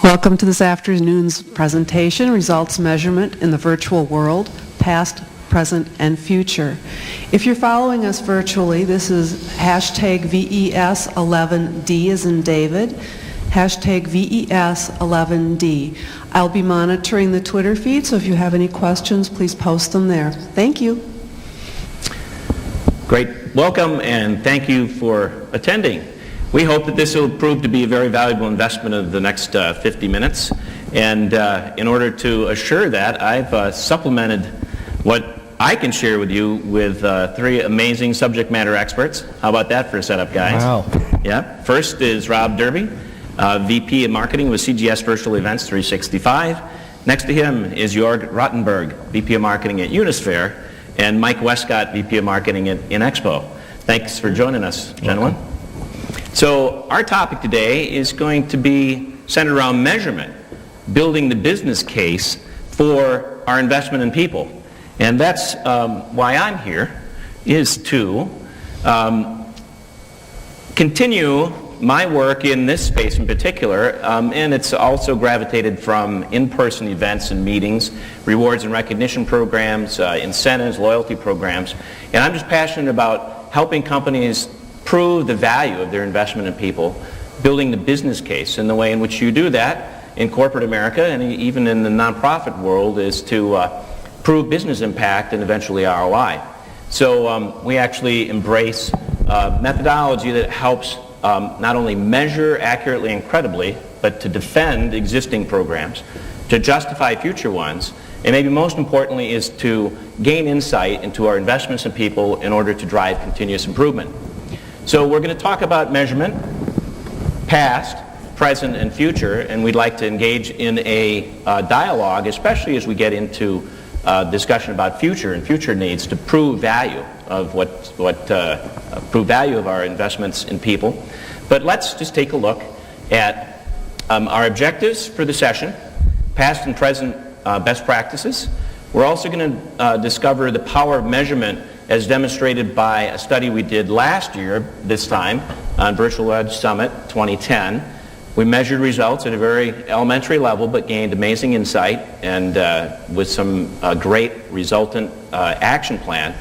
Welcome to this afternoon's presentation, Results Measurement in the Virtual World, Past, Present, and Future. If you're following us virtually, this is hashtag VES11D as in David, hashtag VES11D. I'll be monitoring the Twitter feed, so if you have any questions, please post them there. Thank you. Great. Welcome, and thank you for attending. We hope that this will prove to be a very valuable investment of the next 50 minutes. And in order to assure that, I've supplemented what I can share with you with three amazing subject matter experts. How about that for a setup, guys? Wow. Yeah. First is Rob Derby, VP of Marketing with CGS Virtual Events 365. Next to him is Jörg Rottenberg, VP of Marketing at Unisphere, and Mike Westcott, VP of Marketing at InExpo. Thanks for joining us, gentlemen. Welcome. So our topic today is going to be centered around measurement, building the business case for our investment in people. And that's why I'm here, is to continue my work in this space in particular, and it's also gravitated from in-person events and meetings, rewards and recognition programs, incentives, loyalty programs. And I'm just passionate about helping companies prove the value of their investment in people, building the business case. And the way in which you do that in corporate America and even in the nonprofit world is to prove business impact and eventually ROI. So we actually embrace methodology that helps not only measure accurately and credibly, but to defend existing programs, to justify future ones, and maybe most importantly is to gain insight into our investments in people in order to drive continuous improvement. So we're going to talk about measurement, past, present, and future, and we'd like to engage in a dialogue, especially as we get into discussion about future and future needs to prove value of prove value of our investments in people. But let's just take a look at our objectives for the session, past and present best practices. We're also going to discover the power of measurement as demonstrated by a study we did last year, this time, on Virtual Edge Summit 2010. We measured results at a very elementary level, but gained amazing insight and with some great resultant action plan.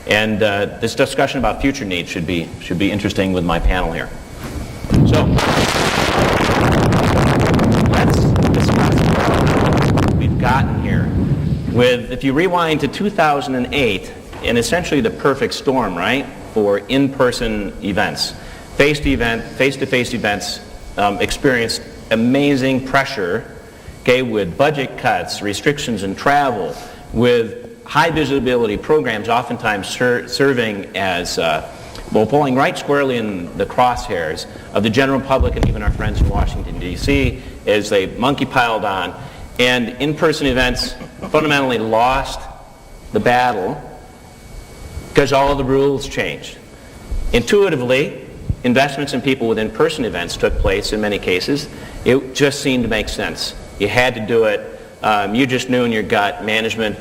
And this discussion about future needs should be interesting with my panel here. So, let's discuss what we've gotten here. If you rewind to 2008, and essentially the perfect storm, right, for in-person events. Face-to-face events experienced amazing pressure, okay, with budget cuts, restrictions in travel, with high visibility programs oftentimes serving as, pulling right squarely in the crosshairs of the general public and even our friends in Washington, D.C. as they monkey piled on. And in-person events fundamentally lost the battle because all of the rules changed. Intuitively, investments in people with in-person events took place in many cases. It just seemed to make sense. You had to do it. You just knew in your gut. Management,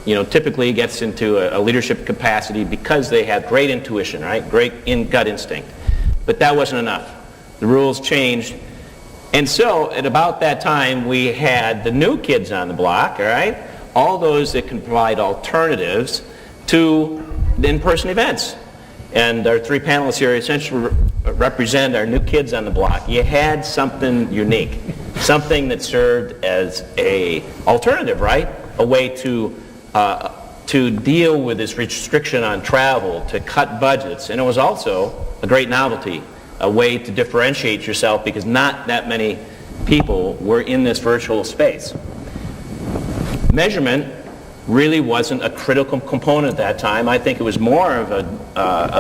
typically gets into a leadership capacity because they have great intuition, right? Great gut instinct. But that wasn't enough. The rules changed. And so at about that time, we had the new kids on the block, all right? All those that can provide alternatives to in-person events. And our three panelists here essentially represent our new kids on the block. You had something unique, something that served as a alternative, right? A way to deal with this restriction on travel, to cut budgets. And it was also a great novelty, a way to differentiate yourself because not that many people were in this virtual space. Measurement really wasn't a critical component at that time. I think it was more of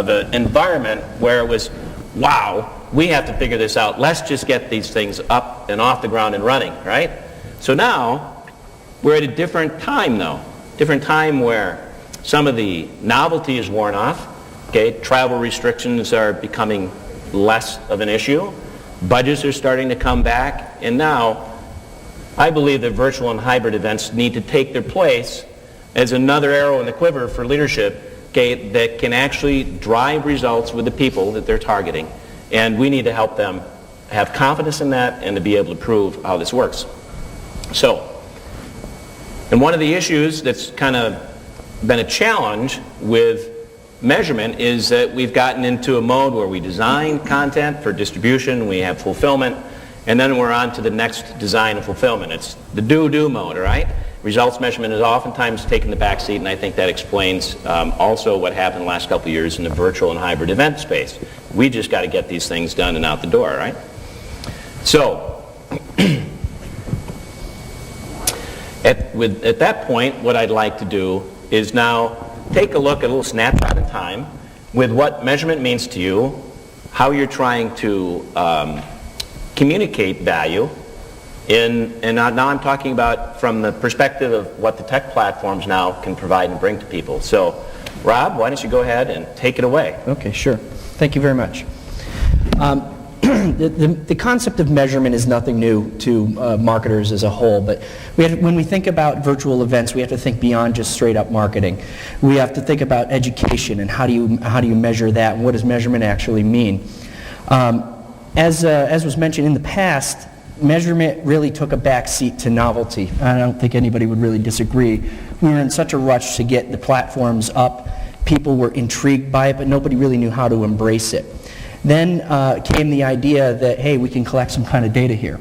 an environment where it was, wow, we have to figure this out. Let's just get these things up and off the ground and running, right? So now we're at a different time, though. Different time where some of the novelty is worn off. Okay, travel restrictions are becoming less of an issue. Budgets are starting to come back, and now I believe that virtual and hybrid events need to take their place as another arrow in the quiver for leadership, okay, that can actually drive results with the people that they're targeting. And we need to help them have confidence in that and to be able to prove how this works. So, and one of the issues that's kind of been a challenge with measurement is that we've gotten into a mode where we design content for distribution, we have fulfillment, and then we're on to the next design and fulfillment. It's the do mode, all right? Results measurement is oftentimes taking the back seat, and I think that explains also what happened the last couple of years in the virtual and hybrid event space. We just got to get these things done and out the door, right? So, at that point, what I'd like to do is now take a look at a little snapshot in time with what measurement means to you, how you're trying to communicate value, and now I'm talking about from the perspective of what the tech platforms now can provide and bring to people. So, Rob, why don't you go ahead and take it away? Okay, sure. Thank you very much. The concept of measurement is nothing new to marketers as a whole, but when we think about virtual events, we have to think beyond just straight up marketing. We have to think about education and how do you measure that, and what does measurement actually mean. As was mentioned in the past, measurement really took a back seat to novelty. I don't think anybody would really disagree. We were in such a rush to get the platforms up. People were intrigued by it, but nobody really knew how to embrace it. Then came the idea that, hey, we can collect some kind of data here.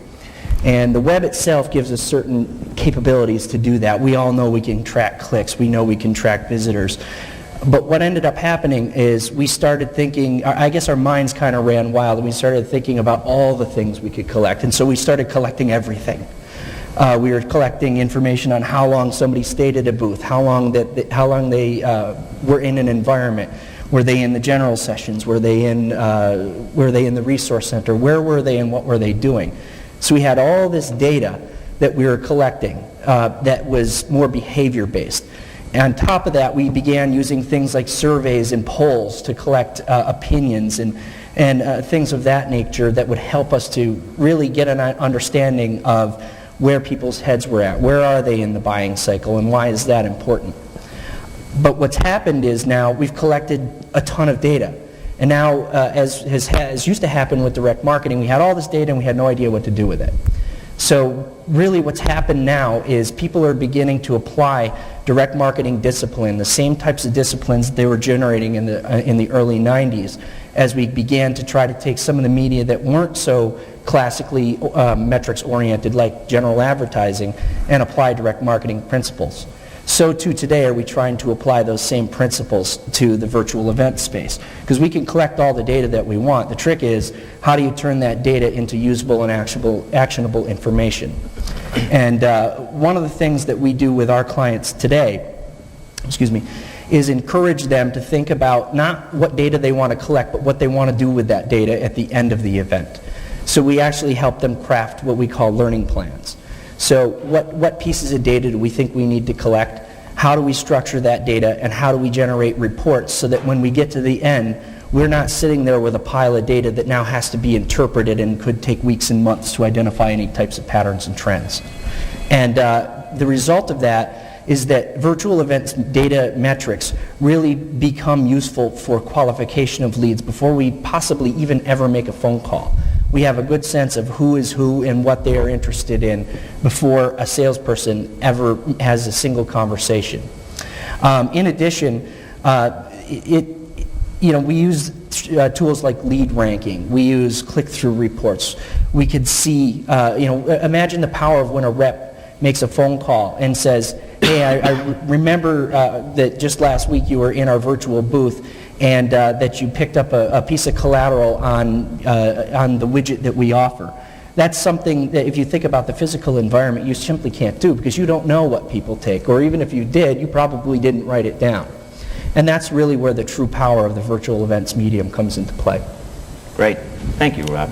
And the web itself gives us certain capabilities to do that. We all know we can track clicks. We know we can track visitors. But what ended up happening is we started thinking, I guess our minds kind of ran wild, and we started thinking about all the things we could collect. And so we started collecting everything. We were collecting information on how long somebody stayed at a booth, how long they were in an environment. Were they in the general sessions? Were they in the resource center? Where were they and what were they doing? So we had all this data that we were collecting that was more behavior-based. On top of that, we began using things like surveys and polls to collect opinions and things of that nature that would help us to really get an understanding of where people's heads were at. Where are they in the buying cycle, and why is that important? But what's happened is now we've collected a ton of data. And now, as used to happen with direct marketing, we had all this data and we had no idea what to do with it. So really what's happened now is people are beginning to apply direct marketing discipline, the same types of disciplines they were generating in the early 90s, as we began to try to take some of the media that weren't so classically metrics oriented like general advertising and apply direct marketing principles. So too today are we trying to apply those same principles to the virtual event space. Because we can collect all the data that we want. The trick is, how do you turn that data into usable and actionable information? And one of the things that we do with our clients today, is encourage them to think about not what data they want to collect, but what they want to do with that data at the end of the event. So we actually help them craft what we call learning plans. So what pieces of data do we think we need to collect? How do we structure that data? And how do we generate reports so that when we get to the end, we're not sitting there with a pile of data that now has to be interpreted and could take weeks and months to identify any types of patterns and trends. And the result of that is that virtual events data metrics really become useful for qualification of leads before we possibly even ever make a phone call. We have a good sense of who is who and what they are interested in before a salesperson ever has a single conversation. In addition, we use tools like lead ranking. We use click-through reports. We could see, imagine the power of when a rep makes a phone call and says, hey, I remember that just last week you were in our virtual booth and that you picked up a piece of collateral on the widget that we offer. That's something that if you think about the physical environment, you simply can't do because you don't know what people take, or even if you did, you probably didn't write it down. And that's really where the true power of the virtual events medium comes into play. Great. Thank you, Rob.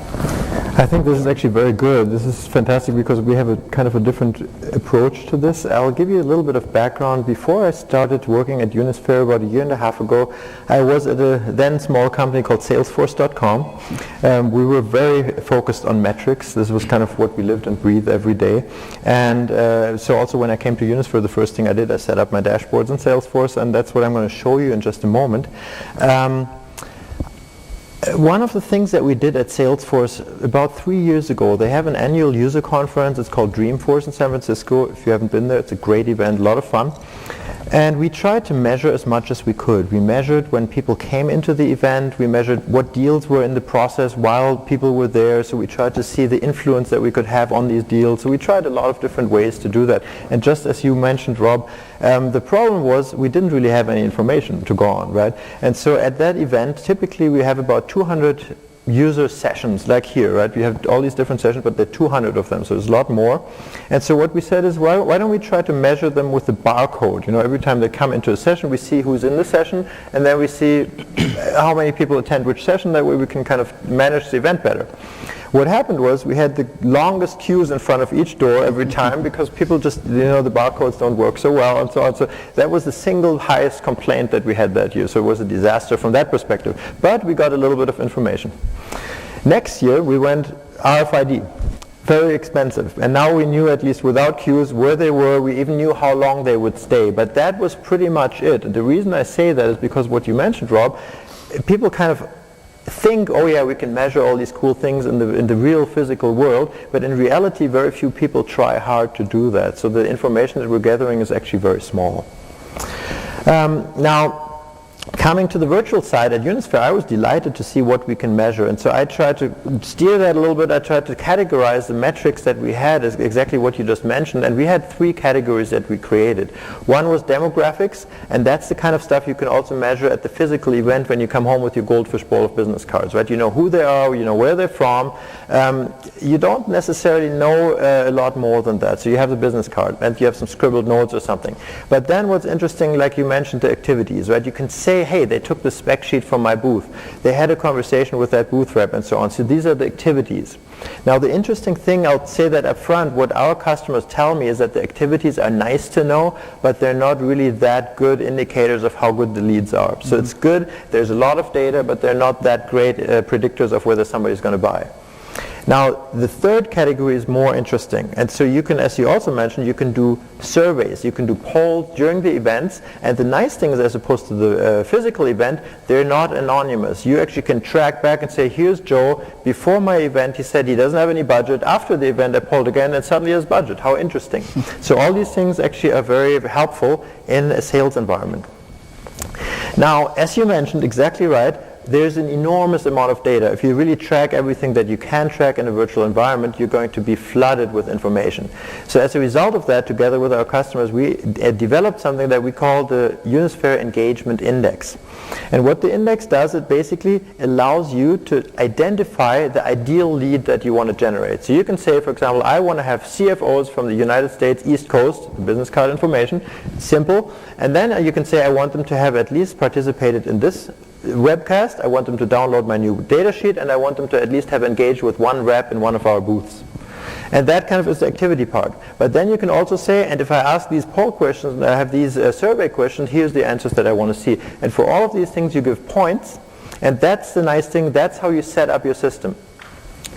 I think this is actually very good. This is fantastic because we have a kind of a different approach to this. I'll give you a little bit of background. Before I started working at Unisphere about a year and a half ago, I was at a then small company called Salesforce.com. We were very focused on metrics. This was kind of what we lived and breathed every day. And so also when I came to Unisphere, the first thing I did, I set up my dashboards in Salesforce, and that's what I'm going to show you in just a moment. One of the things that we did at Salesforce about 3 years ago, they have an annual user conference. It's called Dreamforce in San Francisco. If you haven't been there, it's a great event, a lot of fun. And we tried to measure as much as we could. We measured when people came into the event. We measured what deals were in the process while people were there. So we tried to see the influence that we could have on these deals. So we tried a lot of different ways to do that. And just as you mentioned, Rob, the problem was we didn't really have any information to go on, right? And so at that event, typically we have about 200 user sessions, like here, right? We have all these different sessions, but there are 200 of them, so there's a lot more. And so what we said is, why don't we try to measure them with the barcode? You know, every time they come into a session, we see who's in the session, and then we see how many people attend which session. That way we can kind of manage the event better. What happened was we had the longest queues in front of each door every time because people just, you know, the barcodes don't work so well and so on. So that was the single highest complaint that we had that year. So it was a disaster from that perspective. But we got a little bit of information. Next year we went RFID. Very expensive. And now we knew, at least without queues, where they were. We even knew how long they would stay. But that was pretty much it. And the reason I say that is because what you mentioned, Rob, people kind of think, oh yeah, we can measure all these cool things in the real physical world, but in reality very few people try hard to do that. So the information that we're gathering is actually very small. Now, coming to the virtual side at Unisphere, I was delighted to see what we can measure, and so I tried to steer that a little bit. I tried to categorize the metrics that we had as exactly what you just mentioned, and we had 3 categories that we created. One was demographics, and that's the kind of stuff you can also measure at the physical event when you come home with your goldfish bowl of business cards, right? You know who they are, you know where they're from. You don't necessarily know a lot more than that. So you have the business card, and you have some scribbled notes or something. But then what's interesting, like you mentioned, the activities, right? You can say, hey, they took the spec sheet from my booth. They had a conversation with that booth rep and so on. So these are the activities. Now the interesting thing, I'll say that up front, what our customers tell me is that the activities are nice to know, but they're not really that good indicators of how good the leads are. So it's good, there's a lot of data, but they're not that great predictors of whether somebody's going to buy. Now, the third category is more interesting. And so you can, as you also mentioned, you can do surveys. You can do polls during the events. And the nice thing is, as opposed to the physical event, they're not anonymous. You actually can track back and say, here's Joe. Before my event, he said he doesn't have any budget. After the event, I polled again, and suddenly he has budget. How interesting. So all these things actually are very helpful in a sales environment. Now, as you mentioned, exactly right, there's an enormous amount of data. If you really track everything that you can track in a virtual environment, you're going to be flooded with information. So as a result of that, together with our customers, we developed something that we call the Unisphere Engagement Index. And what the index does, it basically allows you to identify the ideal lead that you want to generate. So you can say, for example, I want to have CFOs from the United States East Coast, business card information, simple. And then you can say, I want them to have at least participated in this webcast, I want them to download my new data sheet, and I want them to at least have engaged with one rep in one of our booths. And that kind of is the activity part. But then you can also say, and if I ask these poll questions and I have these survey questions, here's the answers that I want to see. And for all of these things you give points, and that's the nice thing, that's how you set up your system.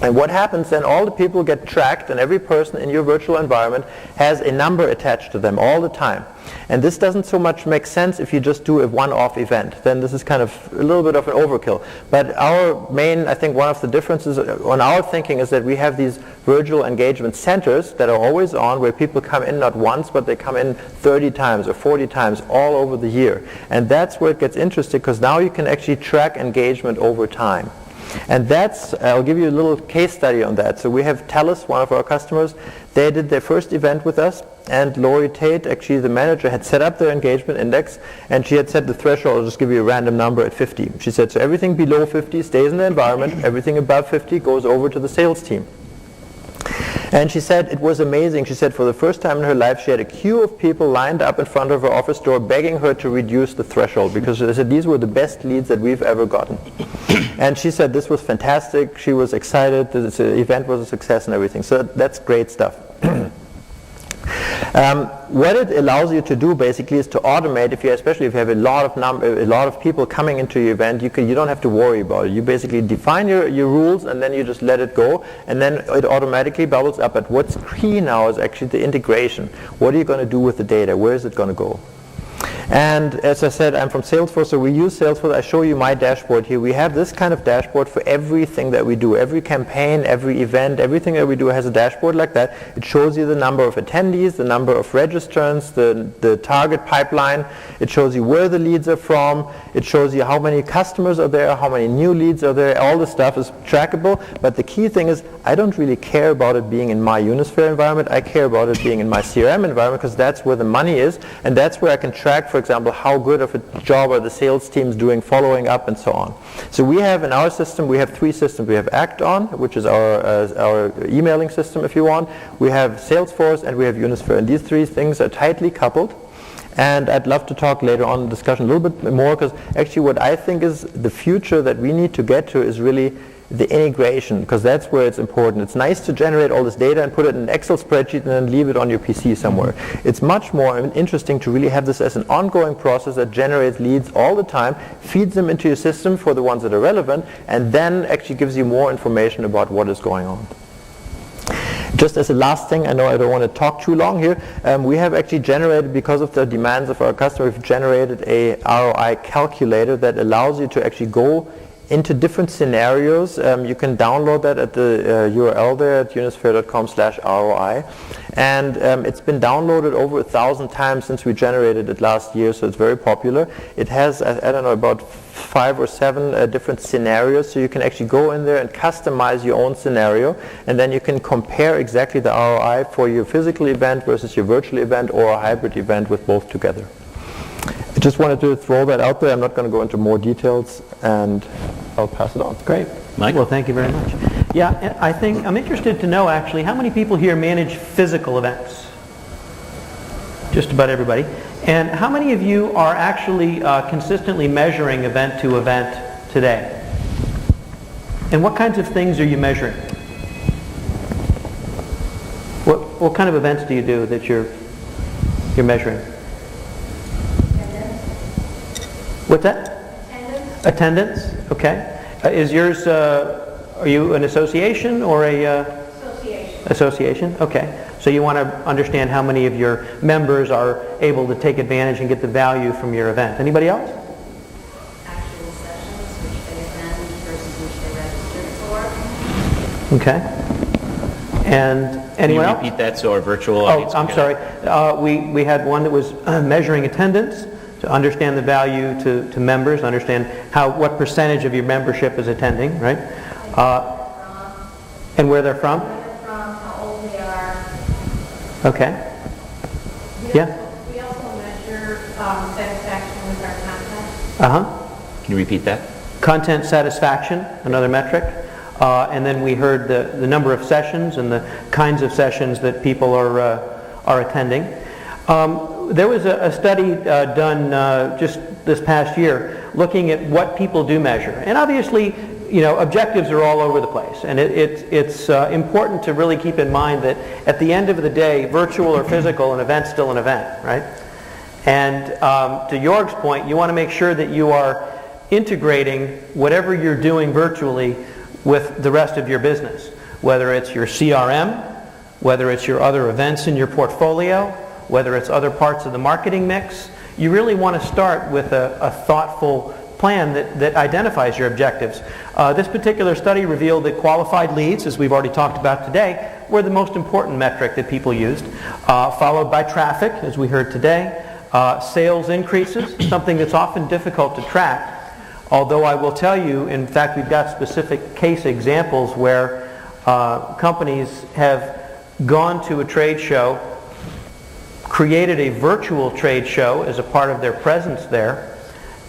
And what happens then, all the people get tracked, and every person in your virtual environment has a number attached to them all the time. And this doesn't so much make sense if you just do a one-off event. Then this is kind of a little bit of an overkill. But our main, I think one of the differences on our thinking is that we have these virtual engagement centers that are always on, where people come in not once, but they come in 30 times or 40 times all over the year. And that's where it gets interesting, because now you can actually track engagement over time. And that's, I'll give you a little case study on that. So we have TELUS, one of our customers. They did their first event with us, and Lori Tate, actually the manager, had set up their engagement index, and she had set the threshold, I'll just give you a random number, at 50. She said, so everything below 50 stays in the environment, everything above 50 goes over to the sales team. And she said it was amazing. She said for the first time in her life she had a queue of people lined up in front of her office door begging her to reduce the threshold, because she said these were the best leads that we've ever gotten. And she said this was fantastic. She was excited. The event was a success and everything. So that's great stuff. What it allows you to do basically is to automate, especially if you have a lot of people coming into your event, you don't have to worry about it. You basically define your rules, and then you just let it go, and then it automatically bubbles up. But what's key now is actually the integration. What are you going to do with the data? Where is it going to go? And as I said, I'm from Salesforce, so we use Salesforce. I show you my dashboard here. We have this kind of dashboard for everything that we do. Every campaign, every event, everything that we do has a dashboard like that. It shows you the number of attendees, the number of registrants, the target pipeline. It shows you where the leads are from. It shows you how many customers are there, how many new leads are there. All this stuff is trackable. But the key thing is I don't really care about it being in my Unisphere environment. I care about it being in my CRM environment because that's where the money is, and that's where I can track, for example, how good of a job are the sales teams doing following up and so on. So we have in our system, we have three systems. We have Act-On, which is our emailing system if you want. We have Salesforce and we have Unisphere, and these three things are tightly coupled. And I'd love to talk later on in the discussion a little bit more, because actually what I think is the future that we need to get to is really the integration, because that's where it's important. It's nice to generate all this data and put it in an Excel spreadsheet and then leave it on your PC somewhere. It's much more interesting to really have this as an ongoing process that generates leads all the time, feeds them into your system for the ones that are relevant, and then actually gives you more information about what is going on. Just as a last thing, I know I don't want to talk too long here, we have actually generated, because of the demands of our customers, we've generated a ROI calculator that allows you to actually go into different scenarios. You can download that at the URL there at unisphere.com/ROI. And it's been downloaded over 1,000 times since we generated it last year, so it's very popular. It has, I don't know, about 5 or 7 different scenarios, so you can actually go in there and customize your own scenario, and then you can compare exactly the ROI for your physical event versus your virtual event or a hybrid event with both together. I just wanted to throw that out there. I'm not going to go into more details, and I'll pass it on. Great. Mike? Well, thank you very much. Yeah, I think I'm interested to know actually how many people here manage physical events? Just about everybody. And how many of you are actually consistently measuring event to event today? And what kinds of things are you measuring? What kind of events do you do that you're measuring? What's that? Attendance. Attendance, okay. Is yours, are you an association or a... Association. Association, okay. So you want to understand how many of your members are able to take advantage and get the value from your event. Anybody else? Actual sessions, which they attend versus which they registered for. Okay. And anyone else? Can you repeat that so our virtual Oh, audience I'm can sorry. We had one that was measuring attendance to understand the value to members, understand what percentage of your membership is attending, right? And where they're from? Where they're from, how old they are. Okay. Yeah? We also measure satisfaction with our content. Uh-huh. Can you repeat that? Content satisfaction, another metric. And then we heard the number of sessions and the kinds of sessions that people are attending. There was a study done just this past year looking at what people do measure. And obviously, objectives are all over the place. And it's important to really keep in mind that at the end of the day, virtual or physical, an event's still an event, right? And to Jorg's point, you want to make sure that you are integrating whatever you're doing virtually with the rest of your business, whether it's your CRM, whether it's your other events in your portfolio, whether it's other parts of the marketing mix. You really want to start with a thoughtful plan that identifies your objectives. This particular study revealed that qualified leads, as we've already talked about today, were the most important metric that people used, followed by traffic, as we heard today, sales increases, something that's often difficult to track, although I will tell you, in fact, we've got specific case examples where companies have gone to a trade show, created a virtual trade show as a part of their presence there,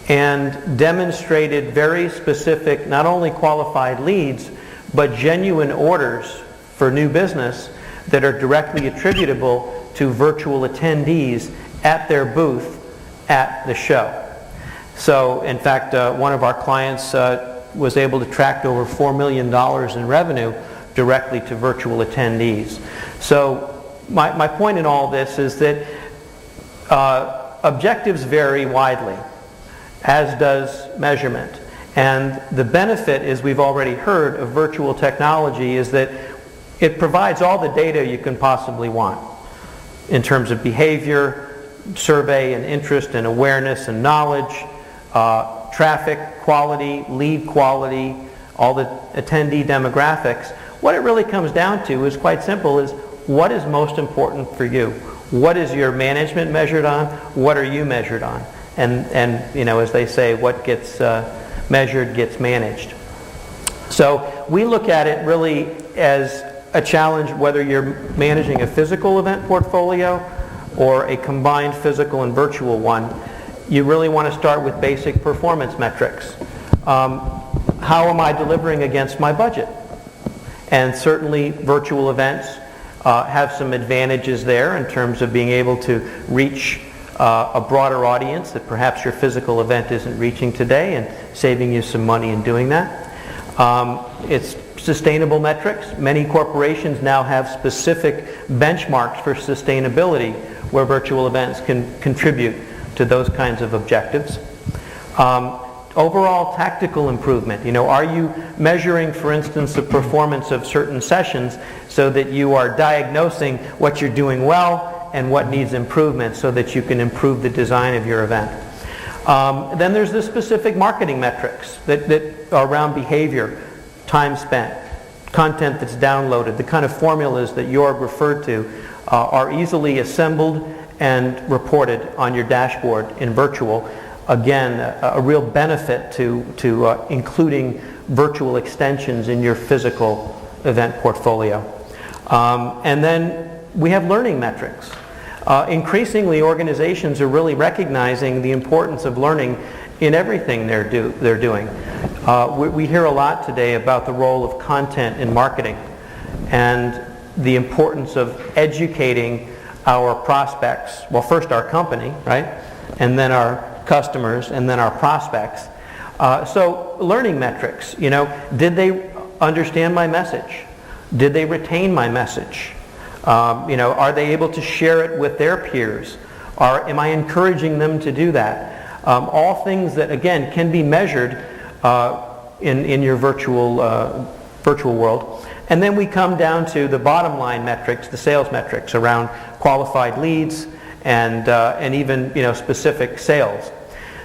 and demonstrated very specific, not only qualified leads, but genuine orders for new business that are directly attributable to virtual attendees at their booth at the show. So, in fact, one of our clients was able to track over $4 million in revenue directly to virtual attendees. So, my point in all this is that objectives vary widely, as does measurement. And the benefit, as we've already heard, of virtual technology is that it provides all the data you can possibly want in terms of behavior, survey and interest and awareness and knowledge, traffic quality, lead quality, all the attendee demographics. What it really comes down to is quite simple, is what is most important for you? What is your management measured on? What are you measured on? And you know, as they say, what gets measured gets managed. So we look at it really as a challenge whether you're managing a physical event portfolio or a combined physical and virtual one. You really want to start with basic performance metrics. How am I delivering against my budget? And certainly virtual events have some advantages there in terms of being able to reach a broader audience that perhaps your physical event isn't reaching today, and saving you some money in doing that. It's sustainable metrics. Many corporations now have specific benchmarks for sustainability where virtual events can contribute to those kinds of objectives. Overall tactical improvement. You know, are you measuring, for instance, the performance of certain sessions so that you are diagnosing what you're doing well and what needs improvement so that you can improve the design of your event? Then there's the specific marketing metrics that are around behavior, time spent, content that's downloaded. The kind of formulas that Jorg referred to are easily assembled and reported on your dashboard in virtual. Again, a real benefit to including virtual extensions in your physical event portfolio. And then we have learning metrics. Increasingly, organizations are really recognizing the importance of learning in everything they're doing. We hear a lot today about the role of content in marketing and the importance of educating our prospects. Well, first our company, right? And then our customers, and then our prospects. So learning metrics, you know, did they understand my message? Did they retain my message? You know, are they able to share it with their peers? Am I encouraging them to do that? All things that, again, can be measured in your virtual world. And then we come down to the bottom line metrics, the sales metrics around qualified leads and even, you know, specific sales.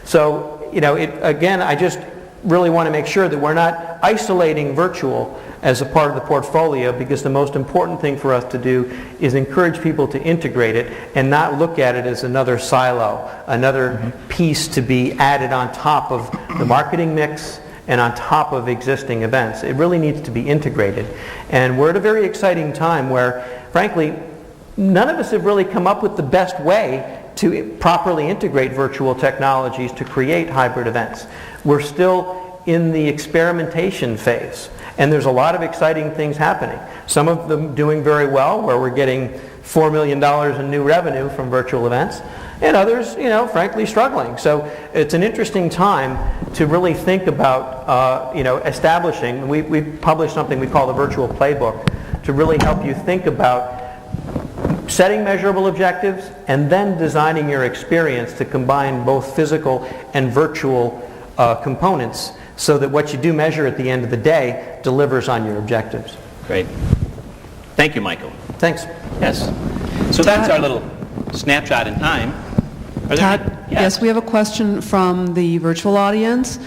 So, you know, again, I just really want to make sure that we're not isolating virtual as a part of the portfolio, because the most important thing for us to do is encourage people to integrate it and not look at it as another silo, another piece to be added on top of the marketing mix and on top of existing events. It really needs to be integrated. And we're at a very exciting time where, frankly, none of us have really come up with the best way to properly integrate virtual technologies to create hybrid events. We're still in the experimentation phase, and there's a lot of exciting things happening. Some of them doing very well, where we're getting $4 million in new revenue from virtual events, and others, you know, frankly struggling. So it's an interesting time to really think about, you know, establishing. We published something we call the Virtual Playbook to really help you think about setting measurable objectives and then designing your experience to combine both physical and virtual components so that what you do measure at the end of the day delivers on your objectives. Great. Thank you, Michael. Thanks. Yes. So that's our little snapshot in time. Are there Todd, yes, we have a question from the virtual audience,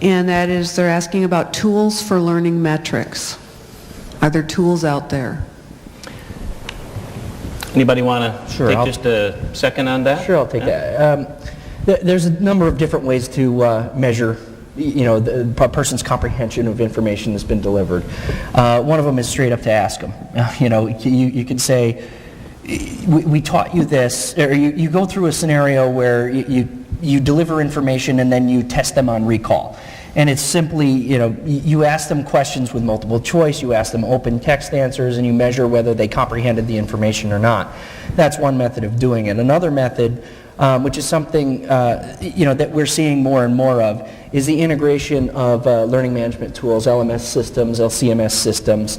and that is they're asking about tools for learning metrics. Are there tools out there? Anybody want to Sure, take I'll- just a second on that? Sure, I'll take that. There's a number of different ways to measure, you know, the person's comprehension of information that's been delivered. One of them is straight up to ask them. You know, you can say, we taught you this, or you go through a scenario where you deliver information and then you test them on recall. And it's simply, you know, you ask them questions with multiple choice, you ask them open text answers, and you measure whether they comprehended the information or not. That's one method of doing it. Another method, which is something, you know, that we're seeing more and more of, is the integration of learning management tools, LMS systems, LCMS systems.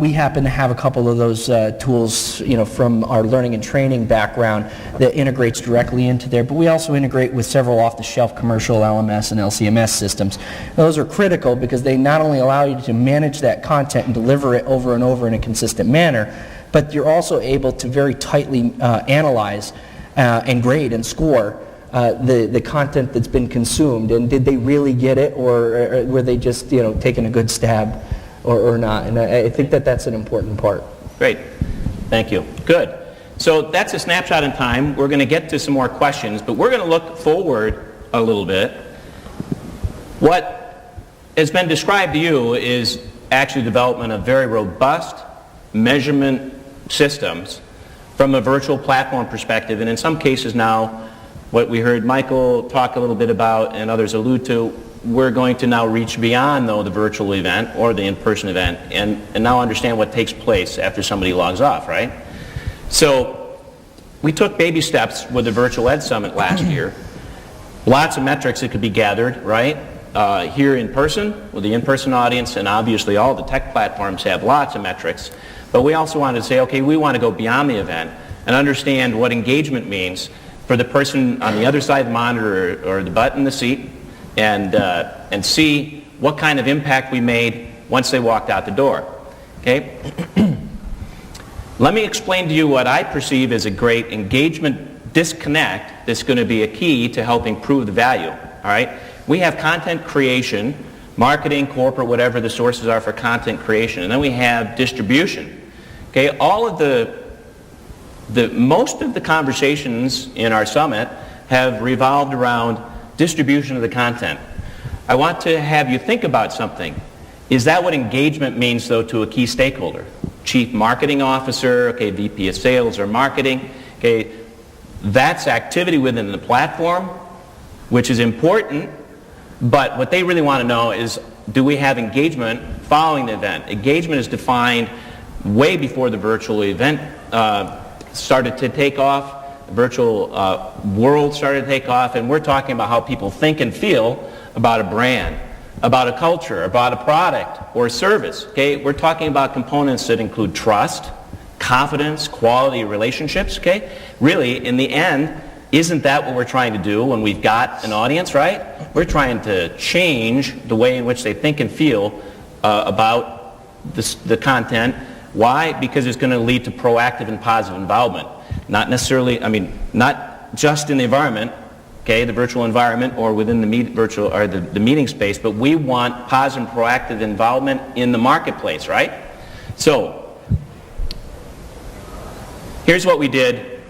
We happen to have a couple of those tools, you know, from our learning and training background that integrates directly into there, but we also integrate with several off-the-shelf commercial LMS and LCMS systems. Those are critical because they not only allow you to manage that content and deliver it over and over in a consistent manner, but you're also able to very tightly analyze and grade and score the content that's been consumed, and did they really get it, or were they just taking a good stab or not? And I think that that's an important part. Great. Thank you. Good. So that's a snapshot in time. We're going to get to some more questions, but we're going to look forward a little bit. What has been described to you is actually development of very robust measurement systems from a virtual platform perspective, and in some cases now, what we heard Michael talk a little bit about and others allude to, we're going to now reach beyond, though, the virtual event or the in-person event and now understand what takes place after somebody logs off, right? So we took baby steps with the Virtual Ed Summit last year. Lots of metrics that could be gathered, right? Here in person, with the in-person audience, and obviously all the tech platforms have lots of metrics. But we also wanted to say, okay, we want to go beyond the event and understand what engagement means for the person on the other side of the monitor or the butt in the seat, and see what kind of impact we made once they walked out the door. Okay? Let me explain to you what I perceive as a great engagement disconnect that's going to be a key to helping prove the value. All right? We have content creation, marketing, corporate, whatever the sources are for content creation, and then we have distribution. Okay? All of most of the conversations in our summit have revolved around distribution of the content. I want to have you think about something. Is that what engagement means, though, to a key stakeholder? Chief marketing officer, okay, VP of sales or marketing, okay, that's activity within the platform, which is important, but what they really want to know is, do we have engagement following the event? Engagement is defined way before the virtual event started to take off, the virtual world started to take off, and we're talking about how people think and feel about a brand, about a culture, about a product or service. Okay, we're talking about components that include trust, confidence, quality, relationships. Okay, really, in the end, isn't that what we're trying to do when we've got an audience, right? We're trying to change the way in which they think and feel about the content. Why? Because it's going to lead to proactive and positive involvement. Not necessarily, not just in the environment, okay, the virtual environment or within the virtual or the meeting space, but we want positive and proactive involvement in the marketplace, right? So, here's what we did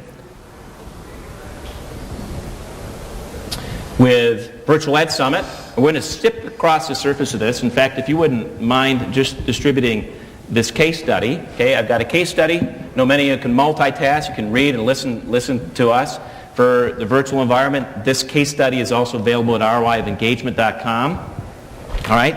with Virtual Ed Summit. We're going to skip across the surface of this. In fact, if you wouldn't mind just distributing this case study. Okay, I've got a case study. I know many of you can multitask. You can read and listen to us. For the virtual environment, this case study is also available at roiofengagement.com. All right?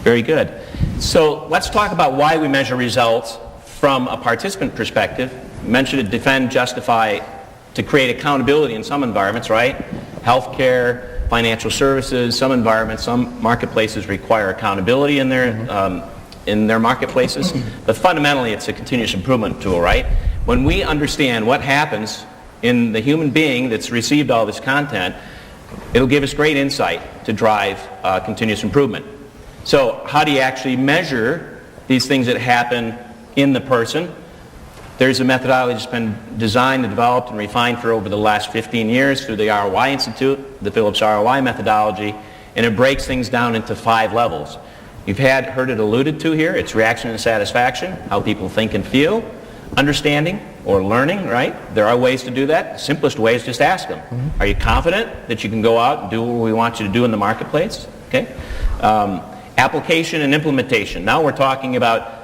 Very good. So let's talk about why we measure results from a participant perspective. Mention it, defend, justify, to create accountability in some environments, right? Healthcare, financial services, some environments, some marketplaces require accountability in their marketplaces. But fundamentally, it's a continuous improvement tool, right? When we understand what happens in the human being that's received all this content, it'll give us great insight to drive continuous improvement. So how do you actually measure these things that happen in the person? There's a methodology that's been designed and developed and refined for over the last 15 years through the ROI Institute, the Phillips ROI methodology, and it breaks things down into 5 levels. You've heard it alluded to here. It's reaction and satisfaction, how people think and feel, understanding or learning, right? There are ways to do that. The simplest way is just ask them. Mm-hmm. Are you confident that you can go out and do what we want you to do in the marketplace? Okay. Application and implementation. Now we're talking about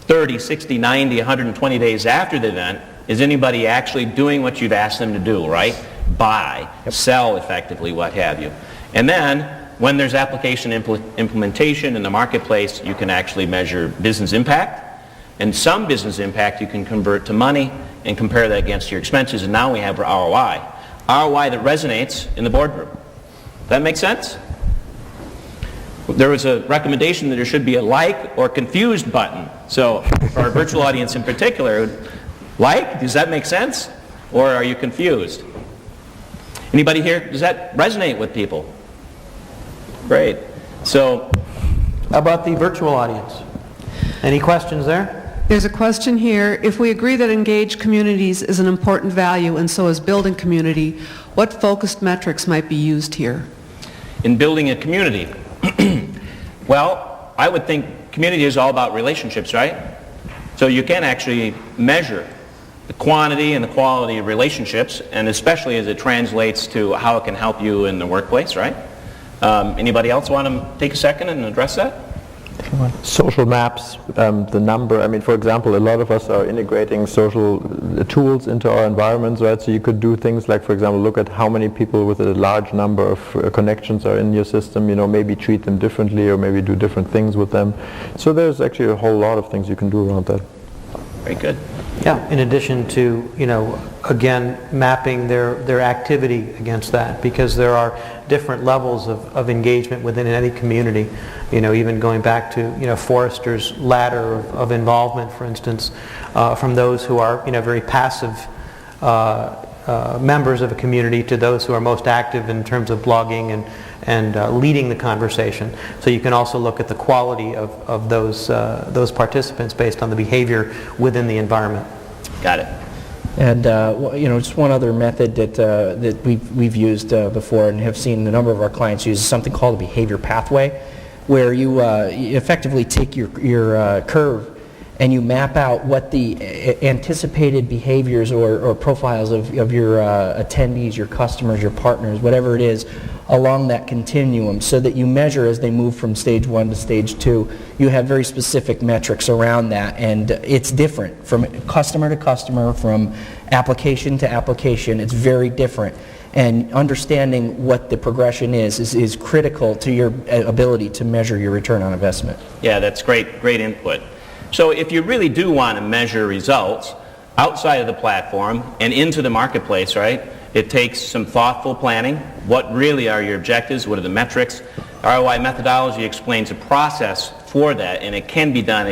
30, 60, 90, 120 days after the event. Is anybody actually doing what you've asked them to do, right? Buy, sell effectively, what have you. And then when there's application implementation in the marketplace, you can actually measure business impact. And some business impact you can convert to money and compare that against your expenses. And now we have ROI. ROI that resonates in the boardroom. Does that make sense? There was a recommendation that there should be a like or confused button. So for our virtual audience in particular, like, does that make sense? Or are you confused? Anybody here, does that resonate with people? Great. So, how about the virtual audience? Any questions there? There's a question here. If we agree that engaged communities is an important value and so is building community, what focused metrics might be used here? In building a community, well, I would think community is all about relationships, right? So you can actually measure the quantity and the quality of relationships, and especially as it translates to how it can help you in the workplace, right? Anybody else want to take a second and address that? Social maps, the number, I mean, for example, a lot of us are integrating social tools into our environments, right? So you could do things like, for example, look at how many people with a large number of connections are in your system, you know, maybe treat them differently or maybe do different things with them. So there's actually a whole lot of things you can do around that. Very good. Yeah, in addition to, you know, again, mapping their activity against that, because there are different levels of engagement within any community. You know, even going back to, you know, Forrester's ladder of involvement, for instance, from those who are, you know, very passive members of a community to those who are most active in terms of blogging and leading the conversation. So you can also look at the quality of those participants based on the behavior within the environment. Got it. And you know, just one other method that we've used before and have seen a number of our clients use is something called a behavior pathway, where you effectively take your curve and you map out what the anticipated behaviors or profiles of your attendees, your customers, your partners, whatever it is, along that continuum, so that you measure as they move from stage 1 to stage 2. You have very specific metrics around that, and it's different from customer to customer, from application to application. It's very different. And understanding what the progression is critical to your ability to measure your return on investment. Yeah, that's great input. So if you really do want to measure results outside of the platform and into the marketplace, right, it takes some thoughtful planning. What really are your objectives? What are the metrics? ROI methodology explains a process for that, and it can be done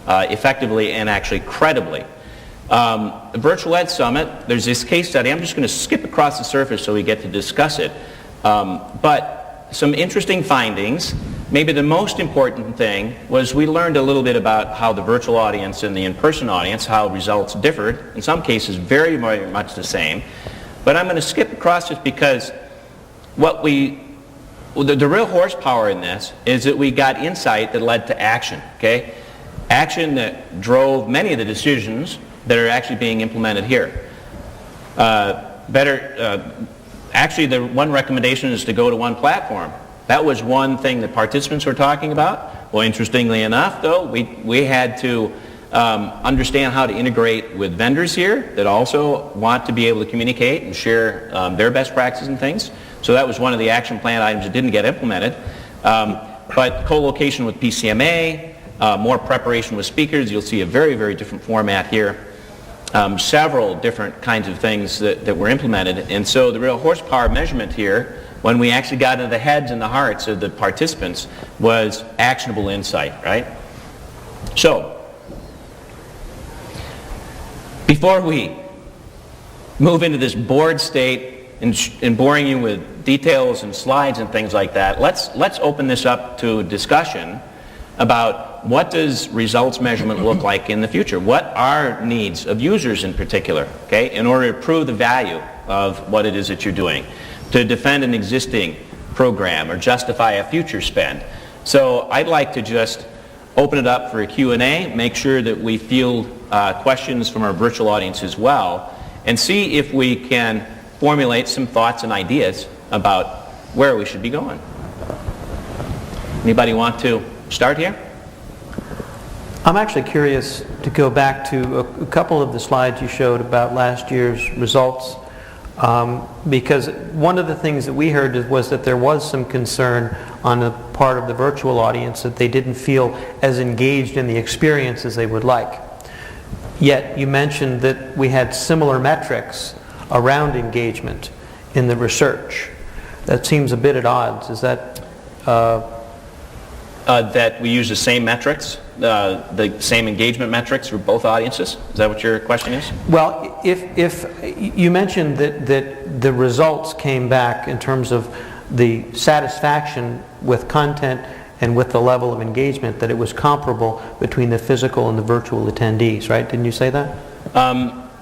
effectively and actually credibly. The Virtual Ed Summit, there's this case study. I'm just going to skip across the surface so we get to discuss it. But some interesting findings. Maybe the most important thing was we learned a little bit about how the virtual audience and the in-person audience, how results differed. In some cases, very, very much the same. But I'm going to skip across this because the real horsepower in this is that we got insight that led to action, okay? Action that drove many of the decisions that are actually being implemented here. Actually, the one recommendation is to go to one platform. That was one thing that participants were talking about. Well, interestingly enough, though, we had to understand how to integrate with vendors here that also want to be able to communicate and share their best practices and things. So that was one of the action plan items that didn't get implemented. But co-location with PCMA, more preparation with speakers. You'll see a very, very different format here. Several different kinds of things that were implemented. And so the real horsepower measurement here, when we actually got into the heads and the hearts of the participants, was actionable insight, right? So, before we move into this bored state and boring you with details and slides and things like that, let's open this up to discussion about what does results measurement look like in the future? What are needs of users in particular, okay, in order to prove the value of what it is that you're doing, to defend an existing program or justify a future spend. So I'd like to just open it up for a Q&A, make sure that we field questions from our virtual audience as well, and see if we can formulate some thoughts and ideas about where we should be going. Anybody want to start here? I'm actually curious to go back to a couple of the slides you showed about last year's results, because one of the things that we heard was that there was some concern on the part of the virtual audience that they didn't feel as engaged in the experience as they would like. Yet you mentioned that we had similar metrics around engagement in the research. That seems a bit at odds. Is that... that we use the same metrics, the same engagement metrics for both audiences? Is that what your question is? Well, if you mentioned that the results came back in terms of the satisfaction with content and with the level of engagement that it was comparable between the physical and the virtual attendees, right? Didn't you say that?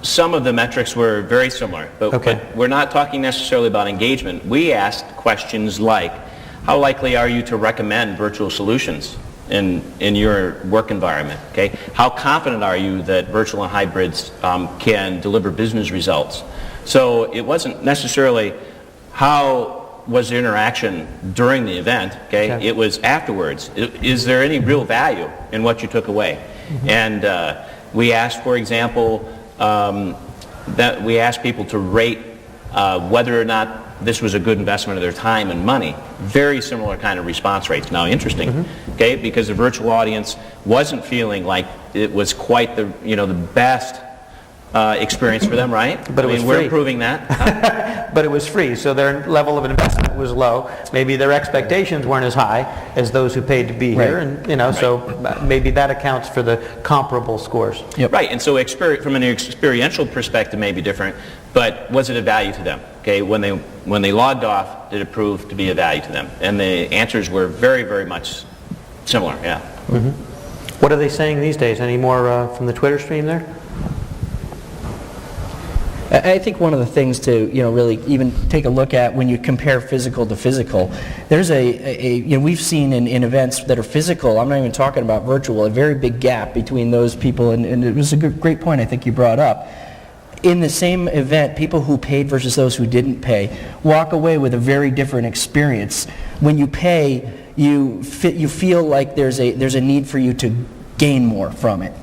Some of the metrics were very similar, but, Okay. but we're not talking necessarily about engagement. We asked questions like, how likely are you to recommend virtual solutions in your work environment? Okay? How confident are you that virtual and hybrids can deliver business results? So it wasn't necessarily how was the interaction during the event, okay? Okay. It was afterwards. Is there any real value in what you took away? And we asked, for example, that we asked people to rate whether or not this was a good investment of their time and money. Very similar kind of response rates. Now, interesting, okay, because the virtual audience wasn't feeling like it was quite the the best experience for them, right? But it was we're free. improving that. But it was free, so their level of investment was low. Maybe their expectations weren't as high as those who paid to be here, and so maybe that accounts for the comparable scores. Right, and so from an experiential perspective may be different, but was it a value to them? Okay, when they logged off, did it prove to be a value to them? And the answers were very, very much similar, yeah. What are they saying these days? Any more from the Twitter stream there? I think one of the things to really even take a look at when you compare physical to physical, there's we've seen in events that are physical, I'm not even talking about virtual, a very big gap between those people, and it was a great point I think you brought up. In the same event, people who paid versus those who didn't pay walk away with a very different experience. When you pay, you feel like there's a need for you to gain more from it.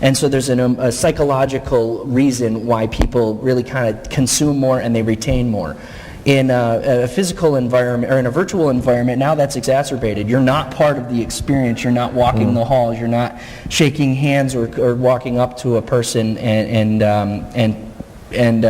And so there's a psychological reason why people really kind of consume more and they retain more. In a physical environment or in a virtual environment, now that's exacerbated. You're not part of the experience. You're not walking the halls. You're not shaking hands or walking up to a person and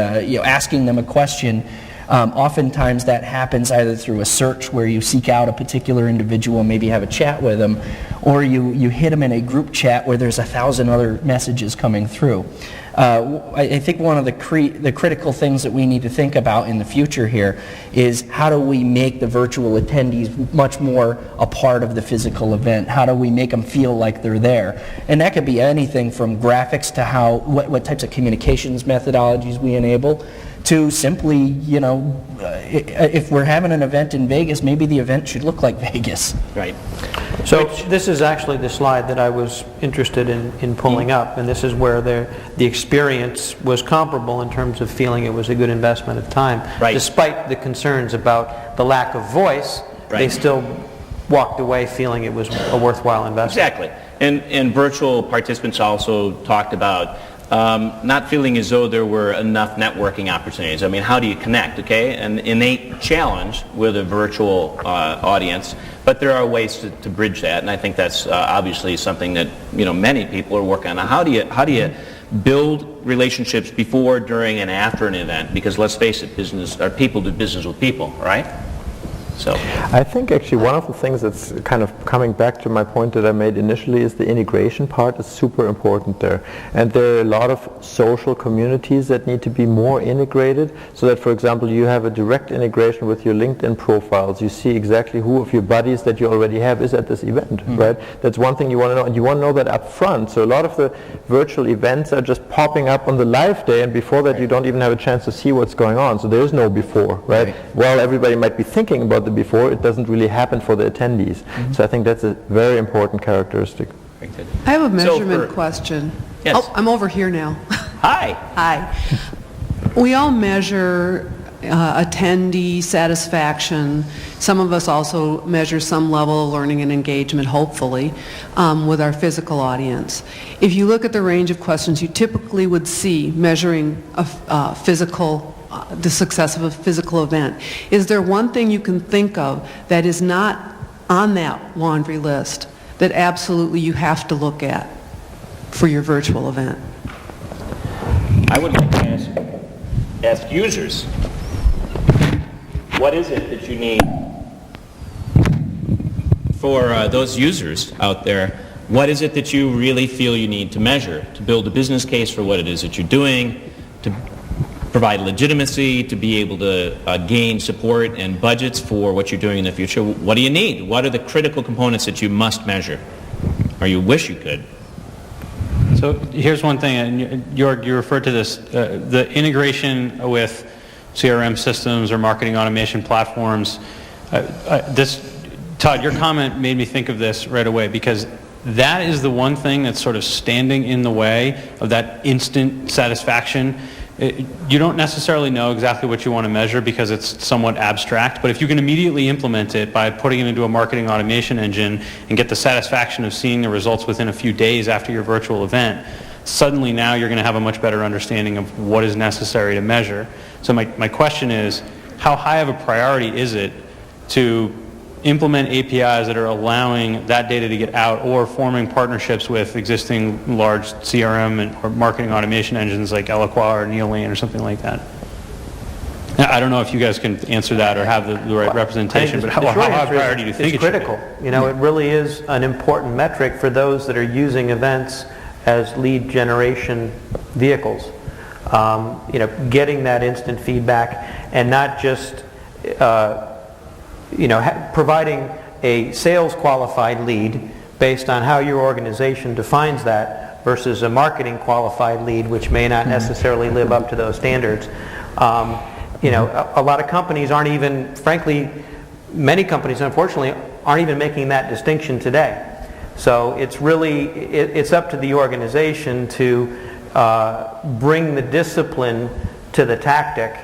asking them a question. Oftentimes that happens either through a search where you seek out a particular individual and maybe have a chat with them, or you hit them in a group chat where there's 1,000 other messages coming through. I think one of the critical things that we need to think about in the future here is how do we make the virtual attendees much more a part of the physical event? How do we make them feel like they're there? And that could be anything from graphics to what types of communications methodologies we enable, to simply, if we're having an event in Vegas, maybe the event should look like Vegas. Right. So this is actually the slide that I was interested in pulling up, and this is where the experience was comparable in terms of feeling it was a good investment of time. Right. Despite the concerns about the lack of voice, they still walked away feeling it was a worthwhile investment. Exactly. And virtual participants also talked about not feeling as though there were enough networking opportunities. I mean, how do you connect, okay? An innate challenge with a virtual audience, but there are ways to bridge that, and I think that's obviously something that many people are working on. How do you build relationships before, during, and after an event? Because let's face it, people do business with people, right? So I think actually one of the things that's kind of coming back to my point that I made initially is the integration part is super important there. And there are a lot of social communities that need to be more integrated, so that, for example, you have a direct integration with your LinkedIn profiles. You see exactly who of your buddies that you already have is at this event, right? That's one thing you want to know, and you want to know that up front. So a lot of the virtual events are just popping up on the live day, and before that you don't even have a chance to see what's going on. So there is no before, right? While everybody might be thinking about the before, it doesn't really happen for the attendees. So I think that's a very important characteristic. I have a measurement question. Yes. Oh, I'm over here now. Hi. Hi. We all measure attendee satisfaction. Some of us also measure some level of learning and engagement, hopefully, with our physical audience. If you look at the range of questions you typically would see measuring the success of a physical event, is there one thing you can think of that is not on that laundry list that absolutely you have to look at for your virtual event? I would like to ask users, what is it that you need for those users out there? What is it that you really feel you need to measure to build a business case for what it is that you're doing, to provide legitimacy, to be able to gain support and budgets for what you're doing in the future, what do you need? What are the critical components that you must measure, or you wish you could? So here's one thing, and you referred to this, the integration with CRM systems or marketing automation platforms. Todd, your comment made me think of this right away, because that is the one thing that's sort of standing in the way of that instant satisfaction. You don't necessarily know exactly what you want to measure because it's somewhat abstract, but if you can immediately implement it by putting it into a marketing automation engine and get the satisfaction of seeing the results within a few days after your virtual event, suddenly now you're going to have a much better understanding of what is necessary to measure. So my question is, how high of a priority is it to implement APIs that are allowing that data to get out, or forming partnerships with existing large CRM or marketing automation engines like Eloqua or Neolane or something like that? I don't know if you guys can answer that or have the right representation, but how high priority do you think it should be? It's critical. You know, it really is an important metric for those that are using events as lead generation vehicles. You know, getting that instant feedback and not just providing a sales qualified lead based on how your organization defines that versus a marketing qualified lead, which may not necessarily live up to those standards. A lot of companies aren't even, frankly, many companies unfortunately aren't even making that distinction today. So it's really, it's up to the organization to bring the discipline to the tactic,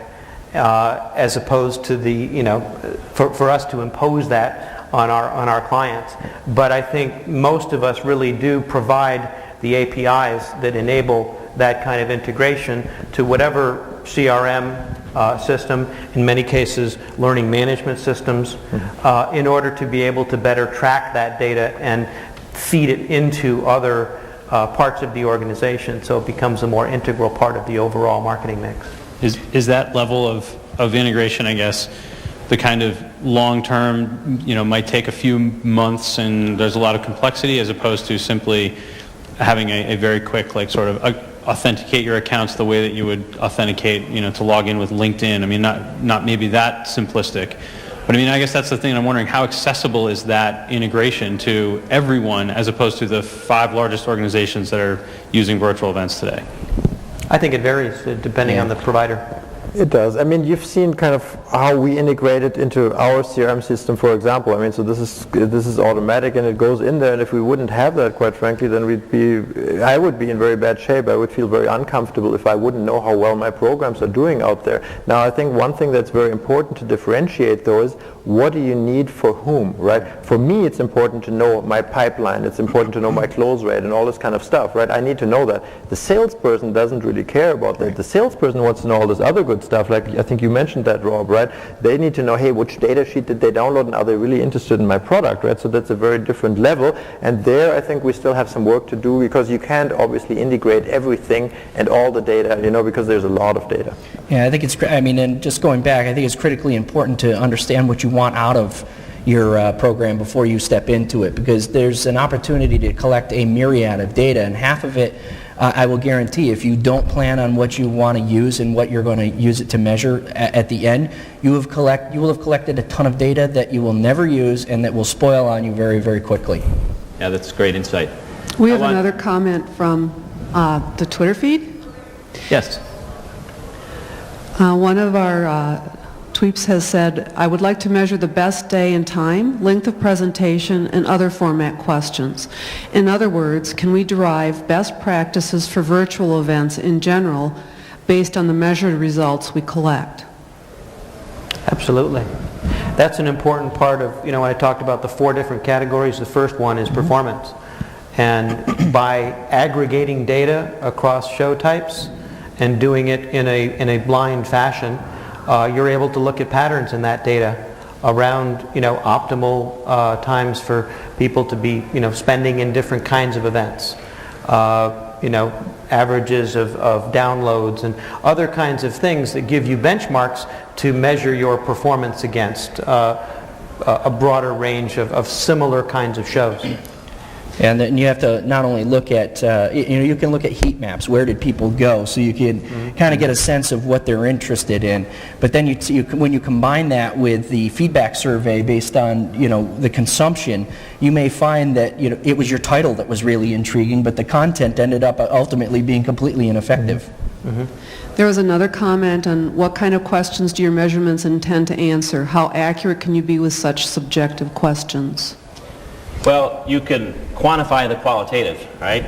as opposed to the, for us to impose that on our clients. But I think most of us really do provide the APIs that enable that kind of integration to whatever CRM system, in many cases learning management systems, in order to be able to better track that data and feed it into other parts of the organization, so it becomes a more integral part of the overall marketing mix. Is that level of integration, I guess, the kind of long-term, might take a few months and there's a lot of complexity, as opposed to simply having a very quick, sort of authenticate your accounts the way that you would authenticate, to log in with LinkedIn? I mean, not maybe that simplistic. But I mean, I guess that's the thing. I'm wondering, how accessible is that integration to everyone, as opposed to the 5 largest organizations that are using virtual events today? I think it varies depending on the provider. It does. I mean, you've seen kind of how we integrate it into our CRM system, for example. I mean, so this is automatic and it goes in there, and if we wouldn't have that, quite frankly, then I would be in very bad shape. I would feel very uncomfortable if I wouldn't know how well my programs are doing out there. Now, I think one thing that's very important to differentiate, though, is what do you need for whom, right? For me, it's important to know my pipeline. It's important to know my close rate and all this kind of stuff, right? I need to know that. The salesperson doesn't really care about that. The salesperson wants to know all this other good stuff, like I think you mentioned that, Rob, right? They need to know, hey, which data sheet did they download, and are they really interested in my product, right? So that's a very different level, and there I think we still have some work to do, because you can't obviously integrate everything and all the data, because there's a lot of data. Yeah, I think and just going back, I think it's critically important to understand what you want out of your program before you step into it, because there's an opportunity to collect a myriad of data, and half of it, I will guarantee, if you don't plan on what you want to use and what you're going to use it to measure at the end, you will have collected a ton of data that you will never use and that will spoil on you very, very quickly. Yeah, that's great insight. We have another comment from the Twitter feed. Yes. One of our tweets has said, I would like to measure the best day and time, length of presentation, and other format questions. In other words, can we derive best practices for virtual events in general based on the measured results we collect? Absolutely. That's an important part of, when I talked about the 4 different categories, the first one is performance. And by aggregating data across show types and doing it in a blind fashion, you're able to look at patterns in that data around, optimal times for people to be, spending in different kinds of events. Averages of downloads and other kinds of things that give you benchmarks to measure your performance against a broader range of similar kinds of shows. And then you have to not only look at, you can look at heat maps. Where did people go? So you can kind of get a sense of what they're interested in. But then when you combine that with the feedback survey based on, the consumption, you may find that, it was your title that was really intriguing, but the content ended up ultimately being completely ineffective. There was another comment on what kind of questions do your measurements intend to answer? How accurate can you be with such subjective questions? Well, you can quantify the qualitative, right?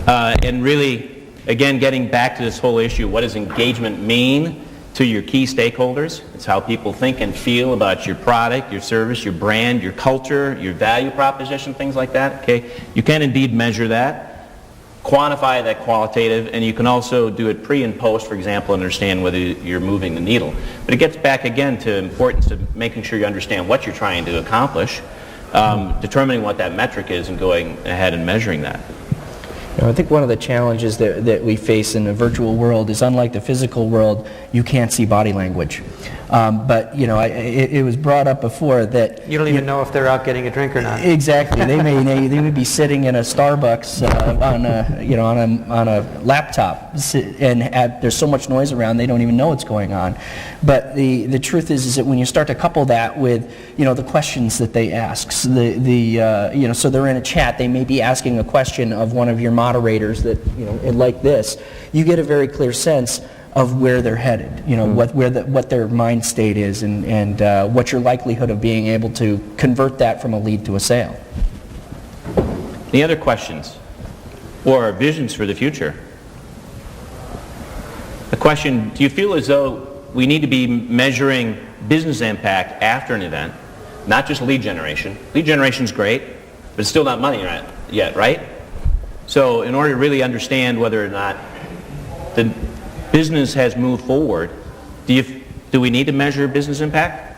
And really, again, getting back to this whole issue, what does engagement mean to your key stakeholders? It's how people think and feel about your product, your service, your brand, your culture, your value proposition, things like that, okay? You can indeed measure that, quantify that qualitative, and you can also do it pre and post, for example, understand whether you're moving the needle. But it gets back again to importance of making sure you understand what you're trying to accomplish, determining what that metric is and going ahead and measuring that. I think one of the challenges that we face in the virtual world is, unlike the physical world, you can't see body language. But, it was brought up before that... You don't even know if they're out getting a drink or not. Exactly. They may be sitting in a Starbucks on a laptop, and there's so much noise around they don't even know what's going on. But the truth is that when you start to couple that with, the questions that they ask, so so they're in a chat, they may be asking a question of one of your moderators that, like this, you get a very clear sense of where they're headed, what their mind state is, and what your likelihood of being able to convert that from a lead to a sale. Any other questions or visions for the future? The question, do you feel as though we need to be measuring business impact after an event, not just lead generation? Lead generation is great, but it's still not money yet, right? So in order to really understand whether or not the business has moved forward, do we need to measure business impact?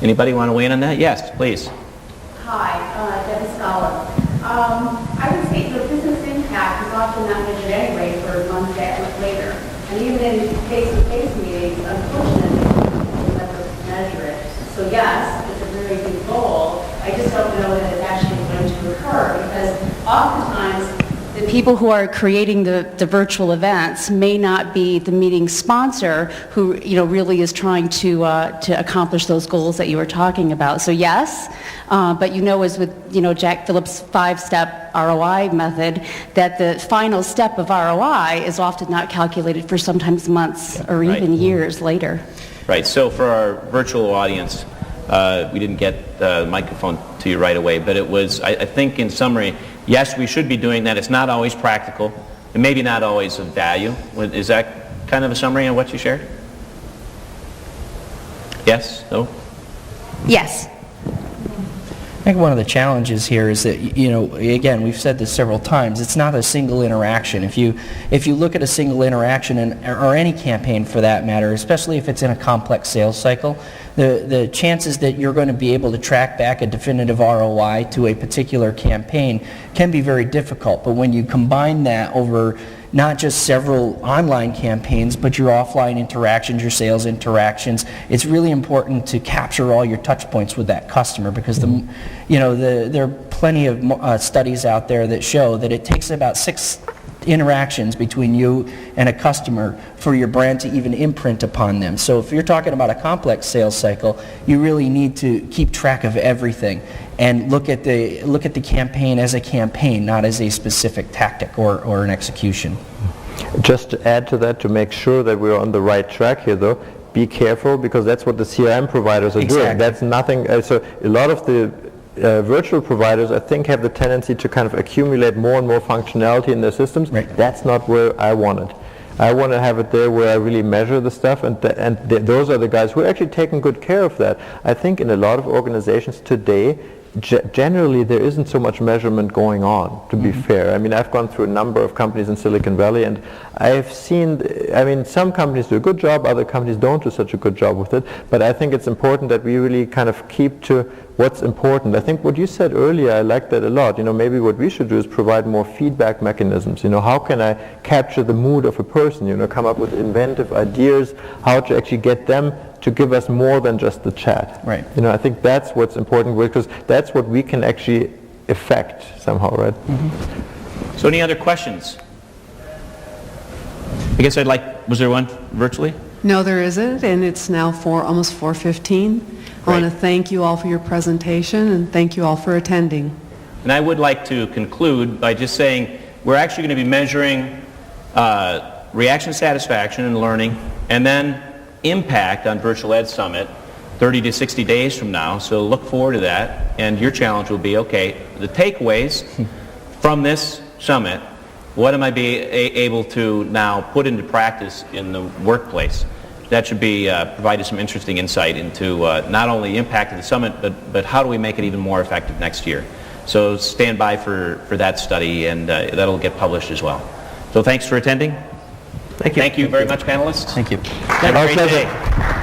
Anybody want to weigh in on that? Yes, please. Hi, Debbie Scholar. I would say the business impact is often not measured anyway for months later. And even in face-to-face meetings, unfortunately, we'll never measure it. So yes, it's a very good goal. I just don't know that it's actually going to occur, because oftentimes the people who are creating the virtual events may not be the meeting sponsor who really is trying to accomplish those goals that you were talking about. So yes, but as with Jack Phillips' 5-step ROI method, that the final step of ROI is often not calculated for sometimes months or even years later. Right. So for our virtual audience, we didn't get the microphone to you right away, but it was, I think in summary, yes, we should be doing that. It's not always practical, and maybe not always of value. Is that kind of a summary of what you shared? Yes? No? Yes. I think one of the challenges here is that, again, we've said this several times, it's not a single interaction. If you look at a single interaction, or any campaign for that matter, especially if it's in a complex sales cycle, the chances that you're going to be able to track back a definitive ROI to a particular campaign can be very difficult. But when you combine that over not just several online campaigns, but your offline interactions, your sales interactions, it's really important to capture all your touch points with that customer, because there are plenty of studies out there that show that it takes about 6 interactions between you and a customer for your brand to even imprint upon them. So if you're talking about a complex sales cycle, you really need to keep track of everything and look at the campaign as a campaign, not as a specific tactic or an execution. Just to add to that, to make sure that we're on the right track here though, be careful, because that's what the CRM providers are doing. That's nothing, so a lot of the virtual providers, I think, have the tendency to kind of accumulate more and more functionality in their systems. Right. That's not where I want it. I want to have it there where I really measure the stuff, and those are the guys who are actually taking good care of that. I think in a lot of organizations today, generally there isn't so much measurement going on, to be fair. I mean, I've gone through a number of companies in Silicon Valley, and I've seen, some companies do a good job, other companies don't do such a good job with it, but I think it's important that we really kind of keep to what's important. I think what you said earlier, I like that a lot. Maybe what we should do is provide more feedback mechanisms. How can I capture the mood of a person? Come up with inventive ideas, how to actually get them to give us more than just the chat. Right. I think that's what's important, because that's what we can actually effect somehow, right? So any other questions? I guess was there one virtually? No, there isn't, and it's now almost 4:15. I want to thank you all for your presentation, and thank you all for attending. And I would like to conclude by just saying we're actually going to be measuring reaction satisfaction and learning, and then impact on Virtual Ed Summit 30 to 60 days from now. So look forward to that, and your challenge will be, okay, the takeaways from this summit, what am I able to now put into practice in the workplace? That should be provided some interesting insight into not only the impact of the summit, but how do we make it even more effective next year? So stand by for that study, and that'll get published as well. So thanks for attending. Thank you. Thank you very much, panelists. Thank you. Have a great day.